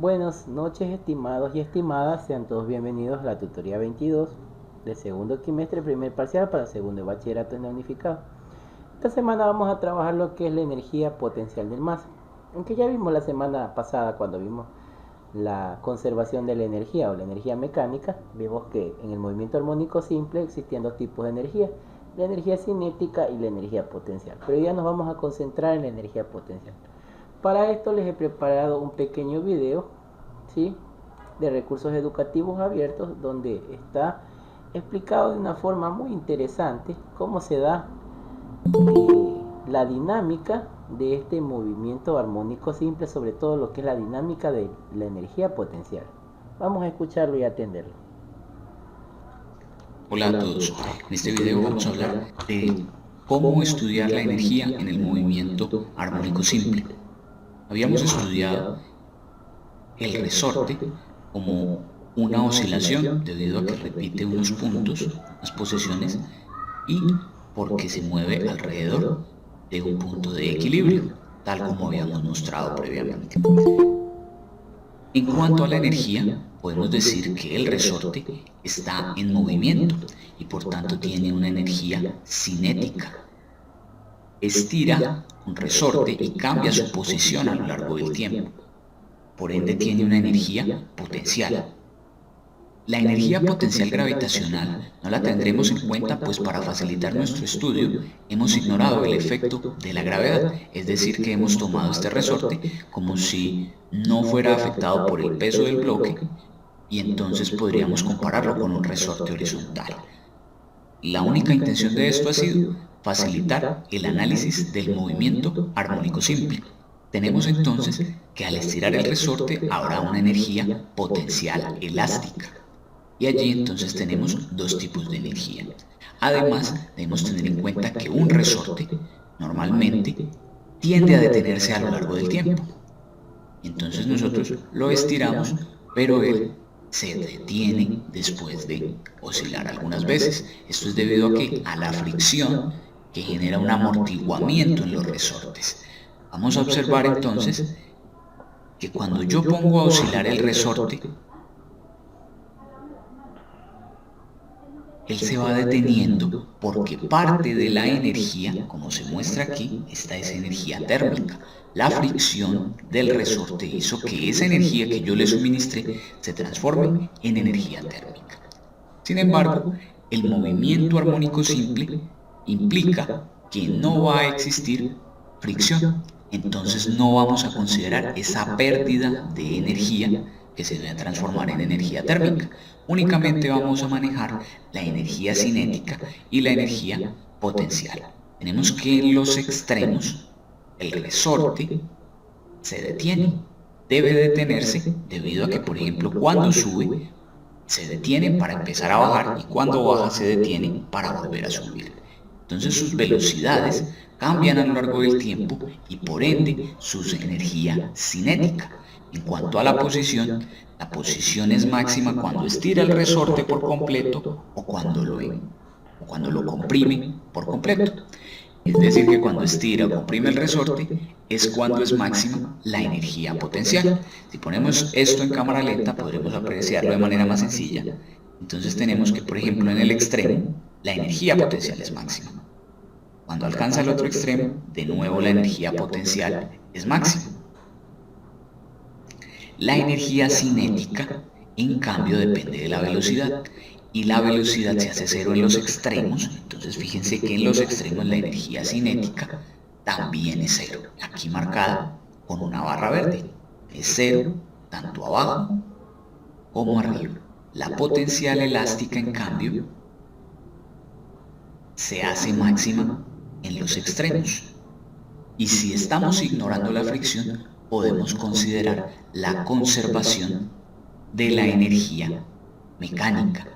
Buenas noches, estimados y estimadas, sean todos bienvenidos a la tutoría 22 de segundo trimestre, primer parcial para segundo de bachillerato en la unificado. Esta semana vamos a trabajar lo que es la energía potencial del MAS. Aunque ya vimos la semana pasada cuando vimos la conservación de la energía o la energía mecánica, vimos que en el movimiento armónico simple existían dos tipos de energía, la energía cinética y la energía potencial. Pero ya nos vamos a concentrar en la energía potencial. Para esto les he preparado un pequeño video, ¿sí?, de recursos educativos abiertos, donde está explicado de una forma muy interesante cómo se da la dinámica de este movimiento armónico simple, sobre todo lo que es la dinámica de la energía potencial. Vamos a escucharlo y atenderlo. Hola a todos, en este video vamos a hablar de cómo estudiar la energía en el movimiento armónico simple. Habíamos estudiado el resorte como una oscilación debido a que repite unos puntos, unas posiciones, y porque se mueve alrededor de un punto de equilibrio, tal como habíamos mostrado previamente. En cuanto a la energía, podemos decir que el resorte está en movimiento y por tanto tiene una energía cinética. Estira un resorte y cambia su posición a lo largo del tiempo. Por ende tiene una energía potencial. La energía potencial gravitacional no la tendremos en cuenta, pues para facilitar nuestro estudio hemos ignorado el efecto de la gravedad, es decir, que hemos tomado este resorte como si no fuera afectado por el peso del bloque, y entonces podríamos compararlo con un resorte horizontal. La única intención de esto ha sido facilitar el análisis del movimiento armónico simple. Tenemos entonces que al estirar el resorte habrá una energía potencial elástica. Y allí entonces tenemos dos tipos de energía. Además, debemos tener en cuenta que un resorte normalmente tiende a detenerse a lo largo del tiempo. Entonces nosotros lo estiramos, pero él se detiene después de oscilar algunas veces. Esto es debido a la fricción que genera un amortiguamiento en los resortes. Vamos a observar entonces que cuando yo pongo a oscilar el resorte, él se va deteniendo porque parte de la energía, como se muestra aquí, esta es energía térmica. La fricción del resorte hizo que esa energía que yo le suministré se transforme en energía térmica. Sin embargo, el movimiento armónico simple implica que no va a existir fricción. Entonces no vamos a considerar esa pérdida de energía que se debe transformar en energía térmica. Únicamente vamos a manejar la energía cinética y la energía potencial. Tenemos que en los extremos el resorte se detiene. Debe detenerse debido a que, por ejemplo, cuando sube se detiene para empezar a bajar y cuando baja se detiene para volver a subir. Entonces sus velocidades cambian a lo largo del tiempo y por ende su energía cinética. En cuanto a la posición es máxima cuando estira el resorte por completo o cuando lo comprime por completo. Es decir, que cuando estira o comprime el resorte es cuando es máxima la energía potencial. Si ponemos esto en cámara lenta podremos apreciarlo de manera más sencilla. Entonces tenemos que, por ejemplo, en el extremo la energía potencial es máxima. Cuando alcanza el otro extremo, de nuevo la energía potencial es máxima. La energía cinética, en cambio, depende de la velocidad. Y la velocidad se hace cero en los extremos. Entonces fíjense que en los extremos la energía cinética también es cero. Aquí marcada con una barra verde. Es cero tanto abajo como arriba. La potencial elástica, en cambio, se hace máxima en los extremos. Y si estamos ignorando la fricción, podemos considerar la conservación de la energía mecánica.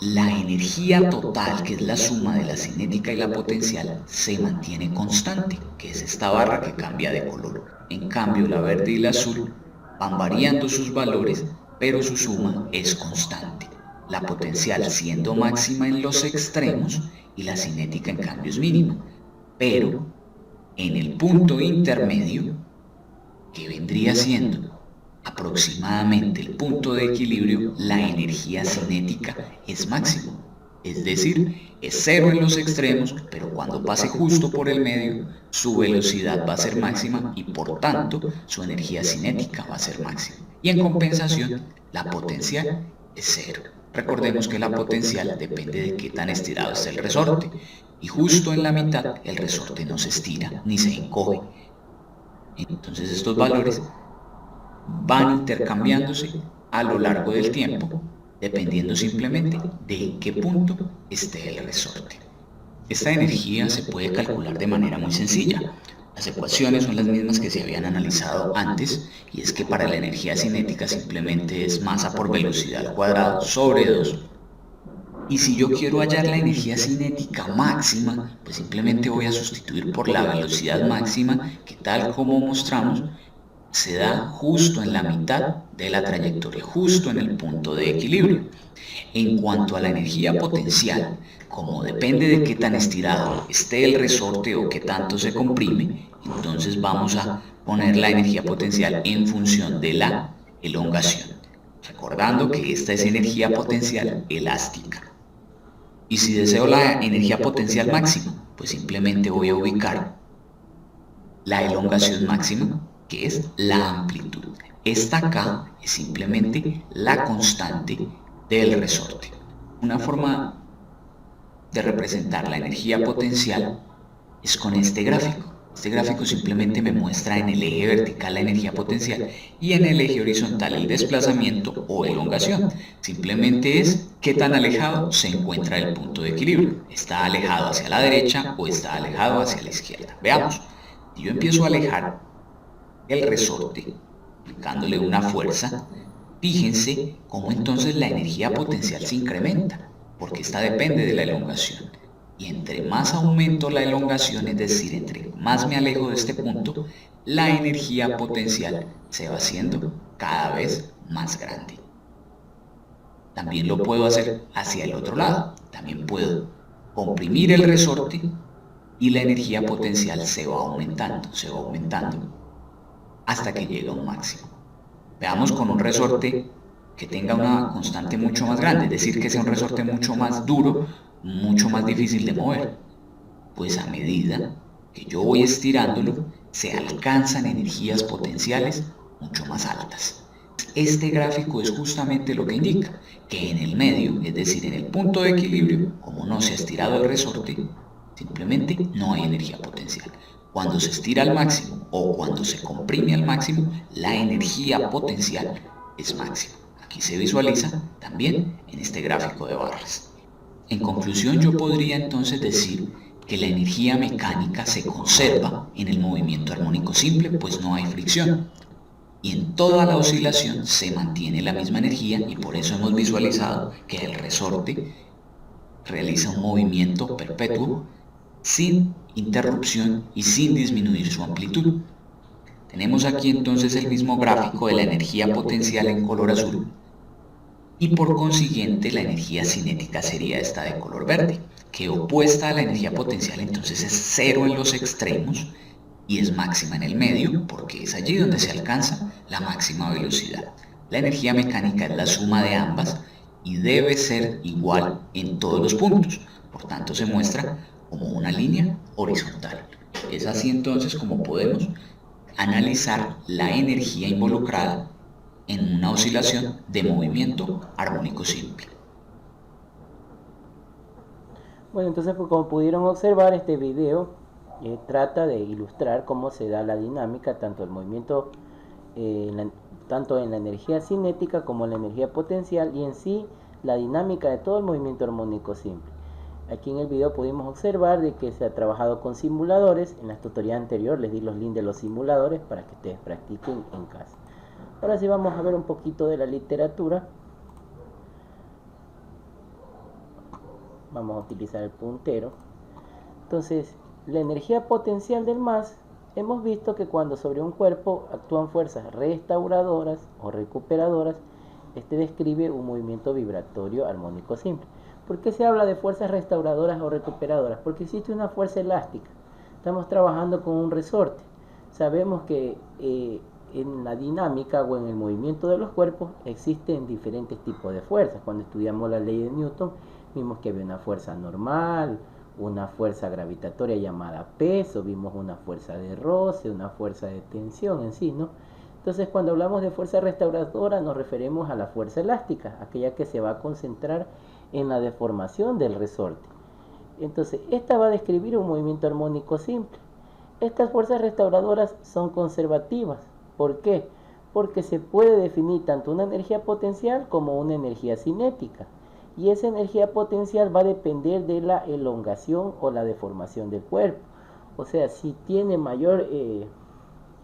La energía total, que es la suma de la cinética y la potencial, se mantiene constante, que es esta barra que cambia de color. En cambio, la verde y la azul van variando sus valores, pero su suma es constante. La potencial siendo máxima en los extremos y la cinética en cambio es mínima. Pero en el punto intermedio, que vendría siendo aproximadamente el punto de equilibrio, la energía cinética es máxima. Es decir, es cero en los extremos, pero cuando pase justo por el medio, su velocidad va a ser máxima y por tanto su energía cinética va a ser máxima. Y en compensación, la potencial es cero. Recordemos que la potencial depende de qué tan estirado está el resorte. Y justo en la mitad el resorte no se estira ni se encoge. Entonces estos valores van intercambiándose a lo largo del tiempo, dependiendo simplemente de en qué punto esté el resorte. Esta energía se puede calcular de manera muy sencilla. Las ecuaciones son las mismas que se habían analizado antes, y es que para la energía cinética simplemente es masa por velocidad al cuadrado sobre 2. Y si yo quiero hallar la energía cinética máxima, pues simplemente voy a sustituir por la velocidad máxima, que tal como mostramos, se da justo en la mitad de la trayectoria, justo en el punto de equilibrio. En cuanto a la energía potencial, como depende de qué tan estirado esté el resorte o qué tanto se comprime, entonces vamos a poner la energía potencial en función de la elongación, recordando que esta es energía potencial elástica. Y si deseo la energía potencial máxima, pues simplemente voy a ubicar la elongación máxima, que es la amplitud. Esta K es simplemente la constante del resorte. Una forma de representar la energía potencial es con este gráfico. Este gráfico simplemente me muestra en el eje vertical la energía potencial y en el eje horizontal el desplazamiento o elongación. Simplemente es qué tan alejado se encuentra del punto de equilibrio. ¿Está alejado hacia la derecha o está alejado hacia la izquierda? Veamos. Si yo empiezo a alejar el resorte, aplicándole una fuerza, fíjense cómo entonces la energía potencial se incrementa, porque esta depende de la elongación. Y entre más aumento la elongación, es decir, entre más me alejo de este punto, la energía potencial se va haciendo cada vez más grande. También lo puedo hacer hacia el otro lado. También puedo comprimir el resorte y la energía potencial se va aumentando, hasta que llega a un máximo. Veamos con un resorte que tenga una constante mucho más grande, es decir, que sea un resorte mucho más duro, mucho más difícil de mover. Pues a medida que yo voy estirándolo, se alcanzan energías potenciales mucho más altas. Este gráfico es justamente lo que indica que en el medio, es decir, en el punto de equilibrio, como no se ha estirado el resorte, simplemente no hay energía potencial. Cuando se estira al máximo o cuando se comprime al máximo, la energía potencial es máxima. Aquí se visualiza también en este gráfico de barras. En conclusión, yo podría entonces decir que la energía mecánica se conserva en el movimiento armónico simple, pues no hay fricción. Y en toda la oscilación se mantiene la misma energía, y por eso hemos visualizado que el resorte realiza un movimiento perpetuo sin interrupción y sin disminuir su amplitud. Tenemos aquí entonces el mismo gráfico de la energía potencial en color azul, y por consiguiente la energía cinética sería esta de color verde, que opuesta a la energía potencial entonces es cero en los extremos y es máxima en el medio, porque es allí donde se alcanza la máxima velocidad. La energía mecánica es la suma de ambas y debe ser igual en todos los puntos, por tanto se muestra como una línea horizontal. Es así entonces como podemos analizar la energía involucrada en una oscilación de movimiento armónico simple. Bueno, entonces pues, como pudieron observar, este video trata de ilustrar cómo se da la dinámica, tanto el movimiento, tanto en la energía cinética como en la energía potencial, y en sí la dinámica de todo el movimiento armónico simple. Aquí en el video pudimos observar de que se ha trabajado con simuladores. En la tutorial anterior les di los links de los simuladores para que ustedes practiquen en casa. Ahora sí vamos a ver un poquito de la literatura. Vamos a utilizar el puntero. Entonces, la energía potencial del MAS, hemos visto que cuando sobre un cuerpo actúan fuerzas restauradoras o recuperadoras, este describe un movimiento vibratorio armónico simple. ¿Por qué se habla de fuerzas restauradoras o recuperadoras? Porque existe una fuerza elástica. Estamos trabajando con un resorte. Sabemos que en la dinámica o en el movimiento de los cuerpos existen diferentes tipos de fuerzas. Cuando estudiamos la ley de Newton, vimos que había una fuerza normal, una fuerza gravitatoria llamada peso, vimos una fuerza de roce, una fuerza de tensión en sí, ¿no? Entonces, cuando hablamos de fuerza restauradora, nos referimos a la fuerza elástica, aquella que se va a concentrar en la deformación del resorte. Entonces, esta va a describir un movimiento armónico simple. Estas fuerzas restauradoras son conservativas. ¿Por qué? Porque se puede definir tanto una energía potencial como una energía cinética. Y esa energía potencial va a depender de la elongación o la deformación del cuerpo. O sea, si tiene mayor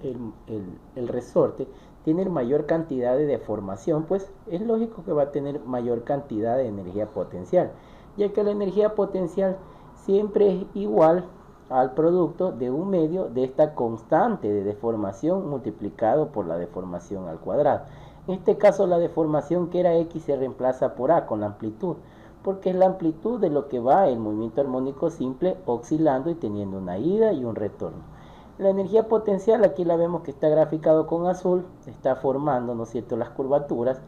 el resorte, tiene mayor cantidad de deformación, pues es lógico que va a tener mayor cantidad de energía potencial, ya que la energía potencial siempre es igual al producto de un medio de esta constante de deformación multiplicado por la deformación al cuadrado. En este caso, la deformación que era X se reemplaza por A con la amplitud, porque es la amplitud de lo que va el movimiento armónico simple oscilando y teniendo una ida y un retorno. La energía potencial, aquí la vemos que está graficado con azul, está formando, ¿no es cierto?, las curvaturas,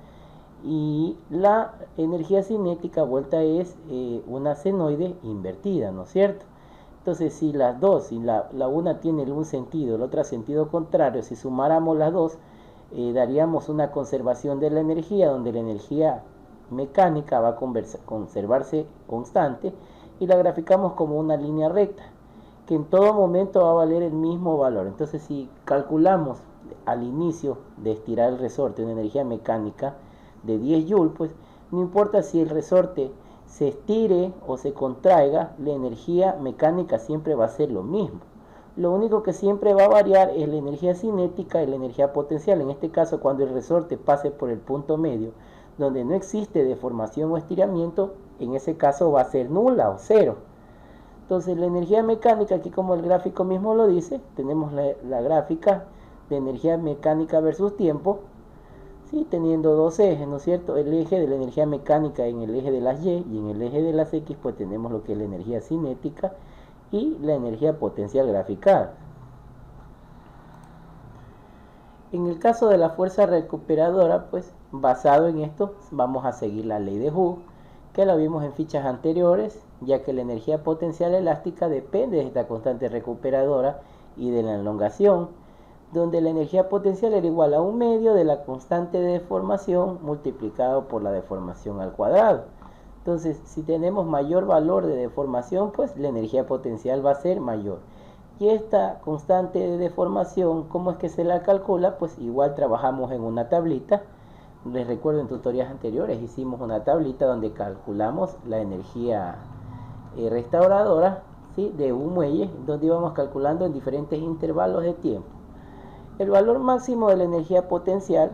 y la energía cinética vuelta es una senoide invertida, ¿no es cierto? Entonces, si las dos, si la una tiene un sentido, la otra sentido contrario, si sumáramos las dos, daríamos una conservación de la energía, donde la energía mecánica va a conservarse constante, y la graficamos como una línea recta, que en todo momento va a valer el mismo valor. Entonces, si calculamos al inicio de estirar el resorte una energía mecánica de 10 joules, pues no importa si el resorte se estire o se contraiga, la energía mecánica siempre va a ser lo mismo. Lo único que siempre va a variar es la energía cinética y la energía potencial. En este caso, cuando el resorte pase por el punto medio, donde no existe deformación o estiramiento, en ese caso va a ser nula o cero. Entonces, la energía mecánica, aquí como el gráfico mismo lo dice, tenemos la gráfica de energía mecánica versus tiempo, ¿sí?, teniendo dos ejes, ¿no es cierto? El eje de la energía mecánica en el eje de las Y, y en el eje de las X, pues tenemos lo que es la energía cinética y la energía potencial graficada. En el caso de la fuerza recuperadora, pues basado en esto, vamos a seguir la ley de Hooke, que la vimos en fichas anteriores, ya que la energía potencial elástica depende de esta constante recuperadora y de la elongación, donde la energía potencial era igual a un medio de la constante de deformación multiplicado por la deformación al cuadrado. Entonces, si tenemos mayor valor de deformación, pues la energía potencial va a ser mayor. Y esta constante de deformación, ¿cómo es que se la calcula? Pues igual trabajamos en una tablita. Les recuerdo, en tutoriales anteriores hicimos una tablita donde calculamos la energía restauradora, ¿sí?, de un muelle, donde íbamos calculando en diferentes intervalos de tiempo. El valor máximo de la energía potencial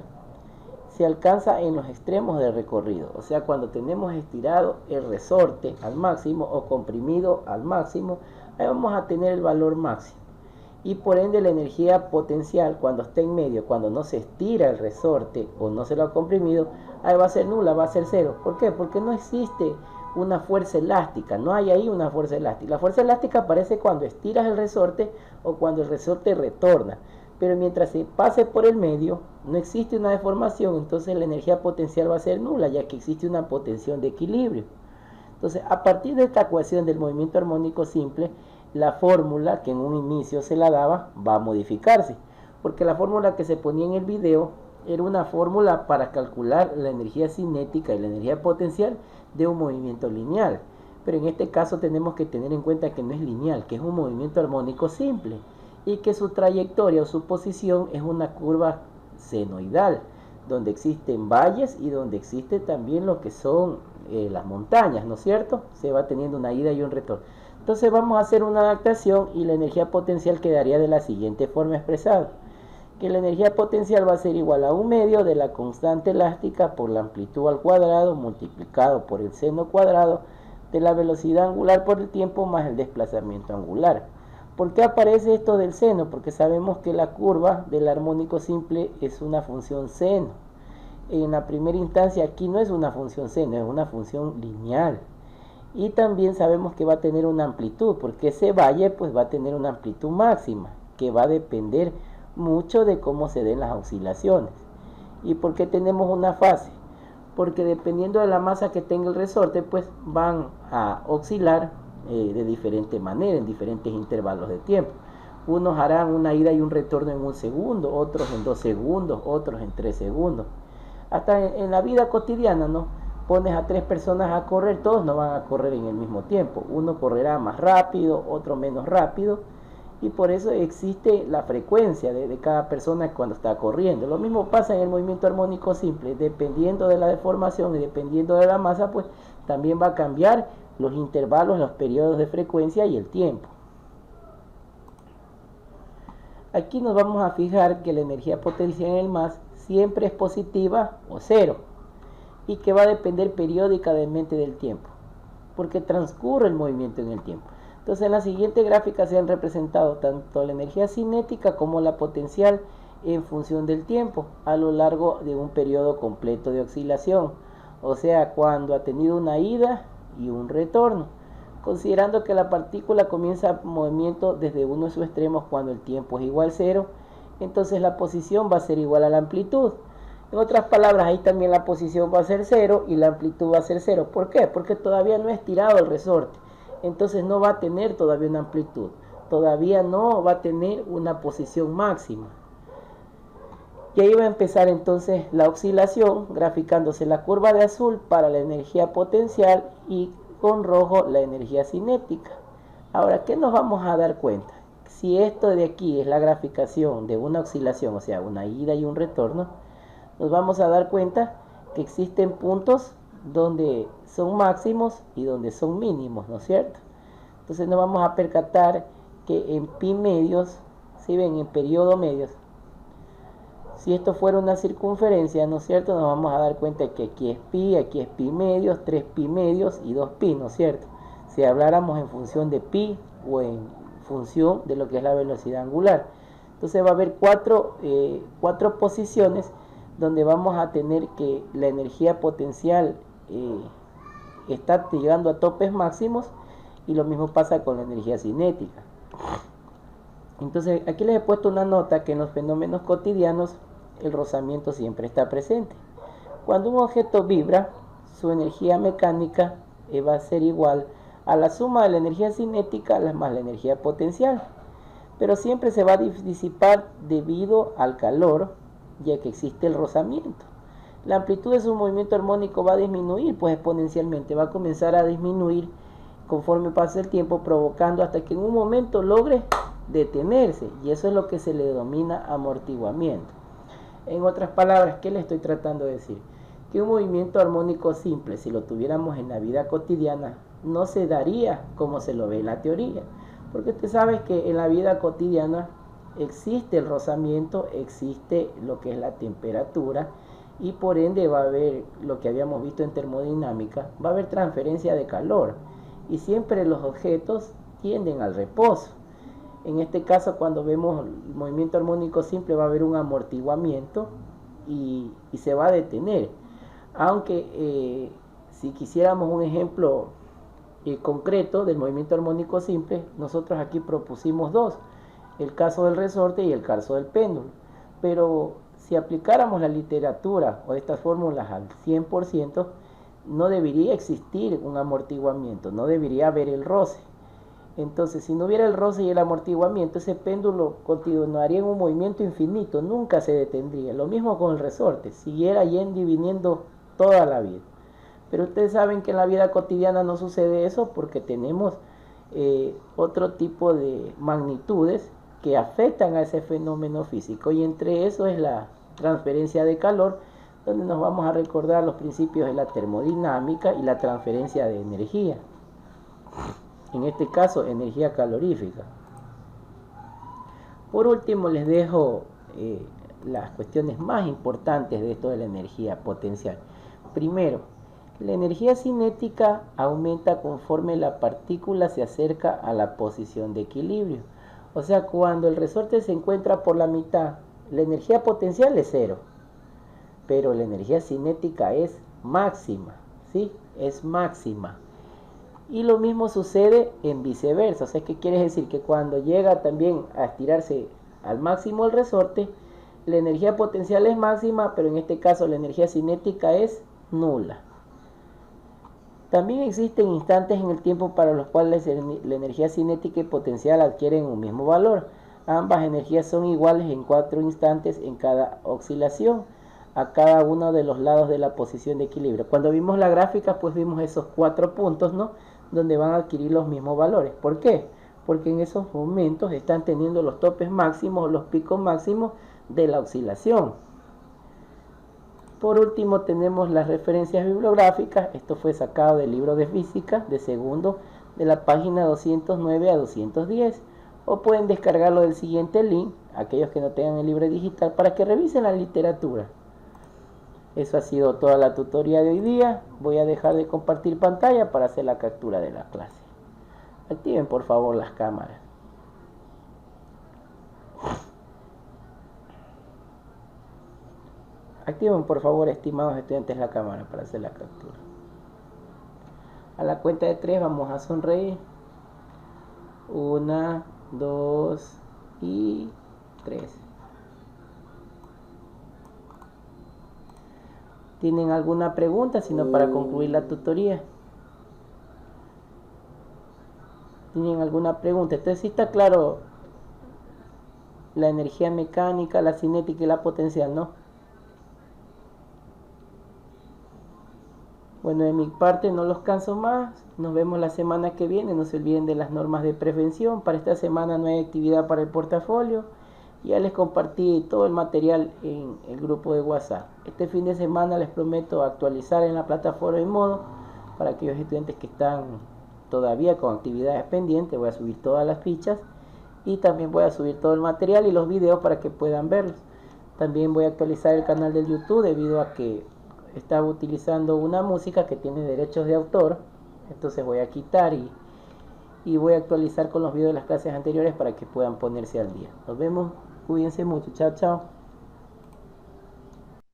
se alcanza en los extremos del recorrido, o sea, cuando tenemos estirado el resorte al máximo o comprimido al máximo, ahí vamos a tener el valor máximo. Y por ende la energía potencial, cuando está en medio, cuando no se estira el resorte o no se lo ha comprimido, ahí va a ser nula, va a ser cero. ¿Por qué? Porque no existe una fuerza elástica, no hay ahí una fuerza elástica. La fuerza elástica aparece cuando estiras el resorte o cuando el resorte retorna. Pero mientras se pase por el medio, no existe una deformación, entonces la energía potencial va a ser nula, ya que existe una potenciación de equilibrio. Entonces, a partir de esta ecuación del movimiento armónico simple, la fórmula que en un inicio se la daba va a modificarse, porque la fórmula que se ponía en el video era una fórmula para calcular la energía cinética y la energía potencial de un movimiento lineal. Pero en este caso tenemos que tener en cuenta que no es lineal, que es un movimiento armónico simple, y que su trayectoria o su posición es una curva senoidal, donde existen valles y donde existe también lo que son las montañas, ¿no es cierto? Se va teniendo una ida y un retorno. Entonces vamos a hacer una adaptación y la energía potencial quedaría de la siguiente forma expresada, que la energía potencial va a ser igual a un medio de la constante elástica por la amplitud al cuadrado multiplicado por el seno cuadrado de la velocidad angular por el tiempo más el desplazamiento angular. ¿Por qué aparece esto del seno? Porque sabemos que la curva del armónico simple es una función seno. En la primera instancia aquí no es una función seno, es una función lineal. Y también sabemos que va a tener una amplitud, porque ese valle pues va a tener una amplitud máxima, que va a depender mucho de cómo se den las oscilaciones. ¿Y por qué tenemos una fase? Porque dependiendo de la masa que tenga el resorte, pues van a oscilar de diferente manera, en diferentes intervalos de tiempo. Unos harán una ida y un retorno en 1 segundo, otros en 2 segundos, otros en 3 segundos. Hasta en la vida cotidiana, ¿no? Pones a 3 personas a correr, todos no van a correr en el mismo tiempo. Uno correrá más rápido, otro menos rápido, y por eso existe la frecuencia de cada persona cuando está corriendo. Lo mismo pasa en el movimiento armónico simple, dependiendo de la deformación y dependiendo de la masa, pues también va a cambiar los intervalos, los periodos de frecuencia y el tiempo. Aquí nos vamos a fijar que la energía potencial en el MAS siempre es positiva o cero, y que va a depender periódicamente del tiempo, porque transcurre el movimiento en el tiempo. Entonces en la siguiente gráfica se han representado tanto la energía cinética como la potencial en función del tiempo a lo largo de un periodo completo de oscilación, o sea, cuando ha tenido una ida y un retorno, considerando que la partícula comienza movimiento desde uno de sus extremos cuando el tiempo es igual a cero, entonces la posición va a ser igual a la amplitud. En otras palabras, ahí también la posición va a ser cero y la amplitud va a ser cero. ¿Por qué? Porque todavía no ha estirado el resorte. Entonces no va a tener todavía una amplitud. Todavía no va a tener una posición máxima. Y ahí va a empezar entonces la oscilación, graficándose la curva de azul para la energía potencial y con rojo la energía cinética. Ahora, ¿qué nos vamos a dar cuenta? Si esto de aquí es la graficación de una oscilación, o sea, una ida y un retorno, nos vamos a dar cuenta que existen puntos donde son máximos y donde son mínimos, ¿no es cierto? Entonces nos vamos a percatar que en pi medios, si ven, en periodo medios, si esto fuera una circunferencia, ¿no es cierto? Nos vamos a dar cuenta que aquí es pi medios, 3 pi medios y 2 pi, ¿no es cierto? Si habláramos en función de pi o en función de lo que es la velocidad angular. Entonces va a haber cuatro posiciones donde vamos a tener que la energía potencial está llegando a topes máximos, y lo mismo pasa con la energía cinética. Entonces aquí les he puesto una nota que en los fenómenos cotidianos el rozamiento siempre está presente. Cuando un objeto vibra, su energía mecánica va a ser igual a la suma de la energía cinética más la energía potencial, pero siempre se va a disipar debido al calor, ya que existe el rozamiento. La amplitud de su movimiento armónico va a disminuir, pues exponencialmente va a comenzar a disminuir conforme pasa el tiempo, provocando hasta que en un momento logre detenerse, y eso es lo que se le denomina amortiguamiento. En otras palabras, ¿qué le estoy tratando de decir? Que un movimiento armónico simple, si lo tuviéramos en la vida cotidiana, no se daría como se lo ve en la teoría, porque usted sabe que en la vida cotidiana existe el rozamiento, existe lo que es la temperatura, y por ende va a haber lo que habíamos visto en termodinámica, va a haber transferencia de calor, y siempre los objetos tienden al reposo. En este caso, cuando vemos el movimiento armónico simple, va a haber un amortiguamiento y se va a detener. Aunque si quisiéramos un ejemplo concreto del movimiento armónico simple, nosotros aquí propusimos dos: el caso del resorte y el caso del péndulo. Pero si aplicáramos la literatura o estas fórmulas al 100%, no debería existir un amortiguamiento, no debería haber el roce. Entonces, si no hubiera el roce y el amortiguamiento, ese péndulo continuaría en un movimiento infinito, nunca se detendría. Lo mismo con el resorte, siguiera yendo y viniendo toda la vida. Pero ustedes saben que en la vida cotidiana no sucede eso, porque tenemos otro tipo de magnitudes que afectan a ese fenómeno físico, y entre eso es la transferencia de calor, donde nos vamos a recordar los principios de la termodinámica y la transferencia de energía. En este caso, energía calorífica. Por último, les dejo las cuestiones más importantes de esto de la energía potencial. Primero, la energía cinética aumenta conforme la partícula se acerca a la posición de equilibrio. O sea, cuando el resorte se encuentra por la mitad, la energía potencial es cero, pero la energía cinética es máxima, ¿sí? Es máxima. Y lo mismo sucede en viceversa. O sea, ¿qué quiere decir? Que cuando llega también a estirarse al máximo el resorte, la energía potencial es máxima, pero en este caso la energía cinética es nula. También existen instantes en el tiempo para los cuales la energía cinética y potencial adquieren un mismo valor. Ambas energías son iguales en 4 instantes en cada oscilación, a cada uno de los lados de la posición de equilibrio. Cuando vimos la gráfica, pues vimos esos 4 puntos, ¿no?, donde van a adquirir los mismos valores. ¿Por qué? Porque en esos momentos están teniendo los topes máximos o los picos máximos de la oscilación. Por último tenemos las referencias bibliográficas. Esto fue sacado del libro de física de segundo, de la página 209 a 210, o pueden descargarlo del siguiente link, aquellos que no tengan el libro digital, para que revisen la literatura. Eso ha sido toda la tutoría de hoy día. Voy a dejar de compartir pantalla para hacer la captura de la clase. Activen por favor las cámaras. Activen por favor, estimados estudiantes, la cámara para hacer la captura. A la cuenta de 3 vamos a sonreír. 1, 2 y 3. ¿Tienen alguna pregunta, sino para concluir la tutoría? ¿Tienen alguna pregunta? Entonces, sí está claro la energía mecánica, la cinética y la potencial, ¿no? Bueno, de mi parte no los canso más. Nos vemos la semana que viene. No se olviden de las normas de prevención. Para esta semana no hay actividad para el portafolio. Ya les compartí todo el material en el grupo de WhatsApp. Este fin de semana les prometo actualizar en la plataforma en modo para aquellos estudiantes que están todavía con actividades pendientes. Voy a subir todas las fichas y también voy a subir todo el material y los videos para que puedan verlos. También voy a actualizar el canal del YouTube debido a que estaba utilizando una música que tiene derechos de autor. Entonces voy a quitar y voy a actualizar con los videos de las clases anteriores para que puedan ponerse al día. Nos vemos, cuídense mucho, chao chao.